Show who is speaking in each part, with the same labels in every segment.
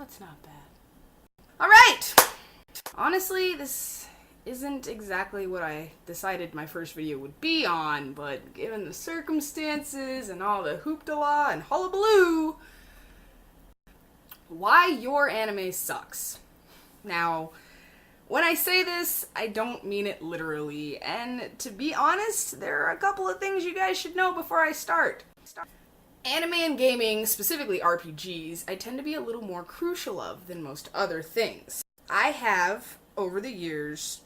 Speaker 1: That's not bad. Alright! Honestly, this isn't exactly what I decided my first video would be on, but given the circumstances and all the hoopla and hullabaloo, why your anime sucks. Now, when I say this, I don't mean it literally, and to be honest, there are a couple of things you guys should know before I start. Anime and gaming, specifically RPGs, I tend to be a little more crucial of than most other things. I have, over the years,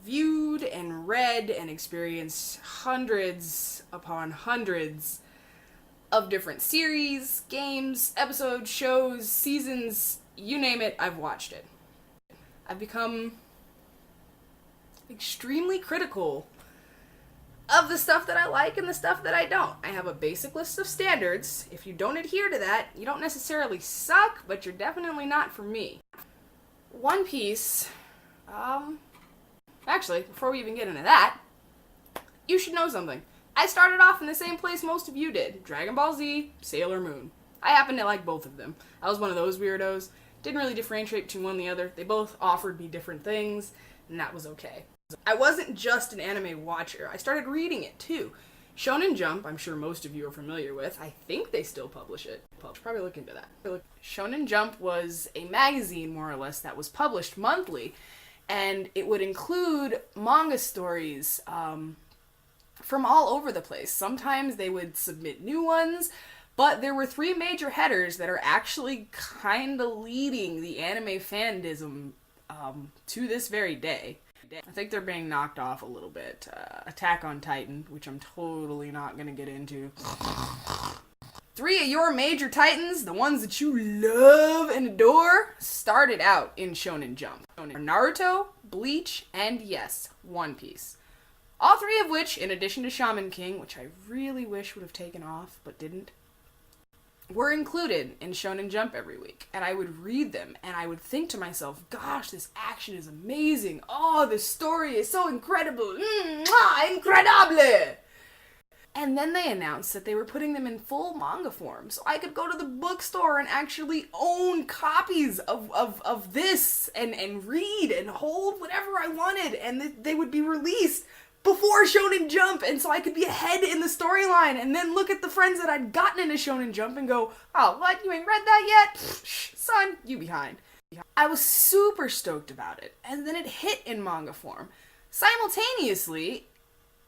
Speaker 1: viewed and read and experienced hundreds upon hundreds of different series, games, episodes, shows, seasons, you name it, I've watched it. I've become extremely critical of the stuff that I like and the stuff that I don't. I have a basic list of standards. If you don't adhere to that, you don't necessarily suck, but you're definitely not for me. One Piece, actually, before we even get into that, you should know something. I started off in the same place most of you did. Dragon Ball Z, Sailor Moon. I happen to like both of them. I was one of those weirdos. Didn't really differentiate between one and the other. They both offered me different things, and that was okay. I wasn't just an anime watcher. I started reading it, too. Shonen Jump, I'm sure most of you are familiar with. I think they still publish it. Probably look into that. Shonen Jump was a magazine, more or less, that was published monthly, and it would include manga stories from all over the place. Sometimes they would submit new ones, but there were 3 major headers that are actually kind of leading the anime fandom to this very day. I think they're being knocked off a little bit. Attack on Titan, which I'm totally not going to get into. 3 of your major titans, the ones that you love and adore, started out in Shonen Jump. Naruto, Bleach, and yes, One Piece. All 3 of which, in addition to Shaman King, which I really wish would have taken off, but didn't, were included in Shonen Jump every week, and I would read them, and I would think to myself, gosh, this action is amazing, oh, this story is so incredible, incredible! And then they announced that they were putting them in full manga form, so I could go to the bookstore and actually own copies of this, and read, and hold whatever I wanted, and they would be released before Shonen Jump, and so I could be ahead in the storyline, and then look at the friends that I'd gotten into Shonen Jump and go, oh, what, you ain't read that yet? Pfft, son, you behind. I was super stoked about it, and then it hit in manga form. Simultaneously,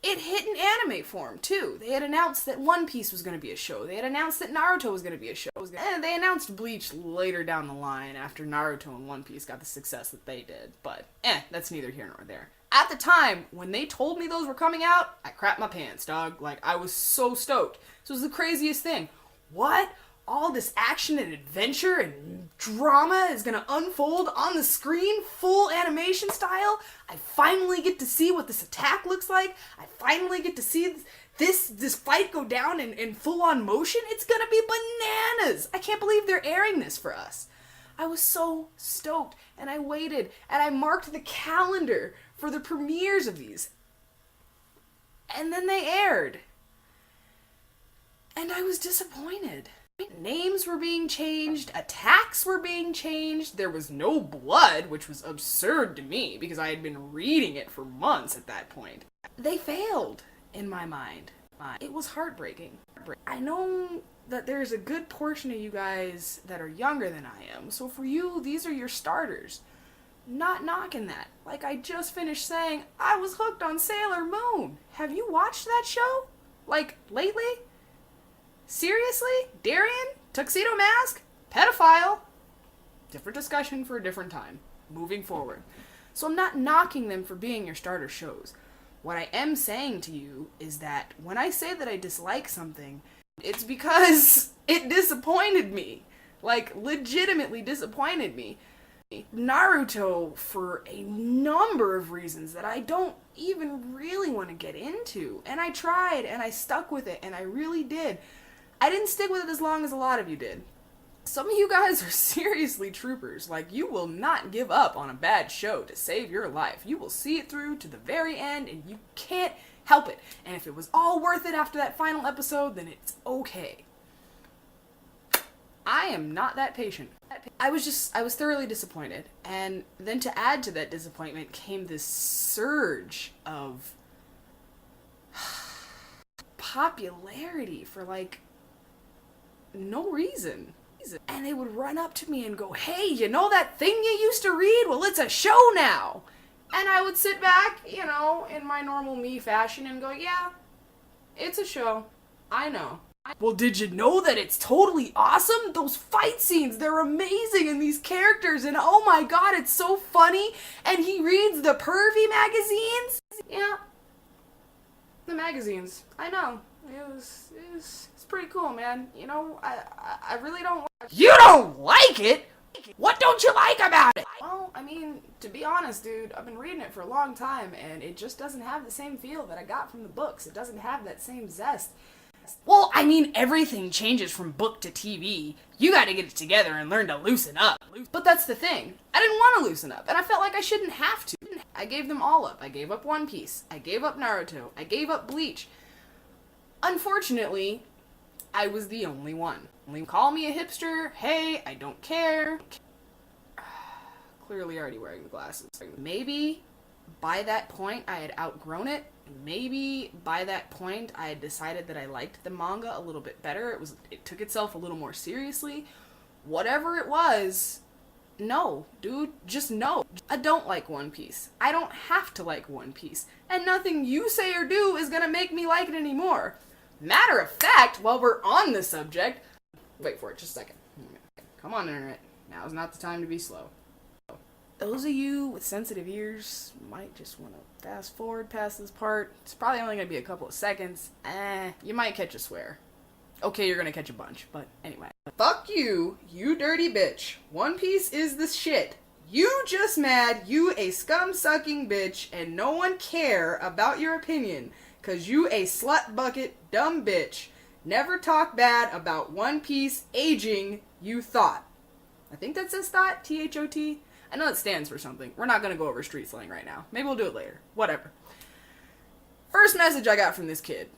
Speaker 1: it hit in anime form, too. They had announced that One Piece was going to be a show. They had announced that Naruto was going to be a show. And they announced Bleach later down the line after Naruto and One Piece got the success that they did. But, that's neither here nor there. At the time, when they told me those were coming out, I crapped my pants, dog. Like, I was so stoked. This was the craziest thing. What? All this action and adventure and drama is gonna unfold on the screen, full animation style? I finally get to see what this attack looks like? I finally get to see this fight go down in full-on motion? It's gonna be bananas! I can't believe they're airing this for us. I was so stoked, and I waited, and I marked the calendar for the premieres of these. And then they aired. And I was disappointed. Names were being changed, attacks were being changed, there was no blood, which was absurd to me, because I had been reading it for months at that point. They failed, in my mind. It was heartbreaking. I know that there's a good portion of you guys that are younger than I am, so for you, these are your starters. Not knocking that. Like I just finished saying, I was hooked on Sailor Moon. Have you watched that show? Like, lately? Seriously? Darien? Tuxedo Mask? Pedophile? Different discussion for a different time. Moving forward. So I'm not knocking them for being your starter shows. What I am saying to you is that when I say that I dislike something, it's because it disappointed me. Like, legitimately disappointed me. Naruto, for a number of reasons that I don't even really want to get into. And I tried, and I stuck with it, and I really did. I didn't stick with it as long as a lot of you did. Some of you guys are seriously troopers. Like, you will not give up on a bad show to save your life. You will see it through to the very end, and you can't help it. And if it was all worth it after that final episode, then it's okay. I am not that patient. I was thoroughly disappointed. And then to add to that disappointment came this surge of popularity for, like, no reason. And they would run up to me and go, hey, you know that thing you used to read? Well, it's a show now. And I would sit back, you know, in my normal me fashion and go, yeah, it's a show. I know. Well, did you know that it's totally awesome? Those fight scenes, they're amazing, and these characters, and oh my god, it's so funny. And he reads the pervy magazines. Yeah. The magazines. I know. It's pretty cool, man. You know, I really don't. You don't like it? What don't you like about it? Well, I mean, to be honest, dude, I've been reading it for a long time, and it just doesn't have the same feel that I got from the books. It doesn't have that same zest. Well, I mean, everything changes from book to TV. You gotta get it together and learn to loosen up. But that's the thing. I didn't want to loosen up, and I felt like I shouldn't have to. I gave them all up. I gave up One Piece. I gave up Naruto. I gave up Bleach. Unfortunately, I was the only one. Call me a hipster. Hey, I don't care. Clearly already wearing the glasses. Maybe by that point I had outgrown it. Maybe by that point I had decided that I liked the manga a little bit better. It took itself a little more seriously. Whatever it was, no, dude, just no. I don't like One Piece. I don't have to like One Piece. And nothing you say or do is gonna make me like it anymore. Matter of fact, while we're on the subject, wait for it just a second. Come on, internet. Now's not the time to be slow. Those of you with sensitive ears might just want to fast forward past this part. It's probably only going to be a couple of seconds. You might catch a swear. Okay, you're going to catch a bunch, but anyway. Fuck you, you dirty bitch. One Piece is the shit. You just mad, you a scum-sucking bitch, and no one care about your opinion, 'cause you a slut-bucket dumb bitch. Never talk bad about One Piece aging, you thought. I think that says thought, T-H-O-T. I know it stands for something. We're not going to go over street slang right now. Maybe we'll do it later. Whatever. First message I got from this kid,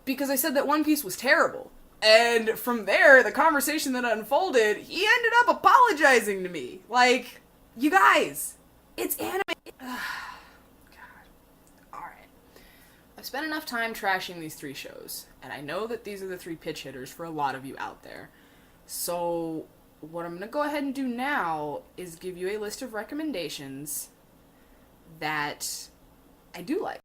Speaker 1: because I said that One Piece was terrible. And from there, the conversation that unfolded, he ended up apologizing to me. Like, you guys, it's anime. God. Alright. I've spent enough time trashing these three shows, and I know that these are the three pitch hitters for a lot of you out there. So what I'm going to go ahead and do now is give you a list of recommendations that I do like.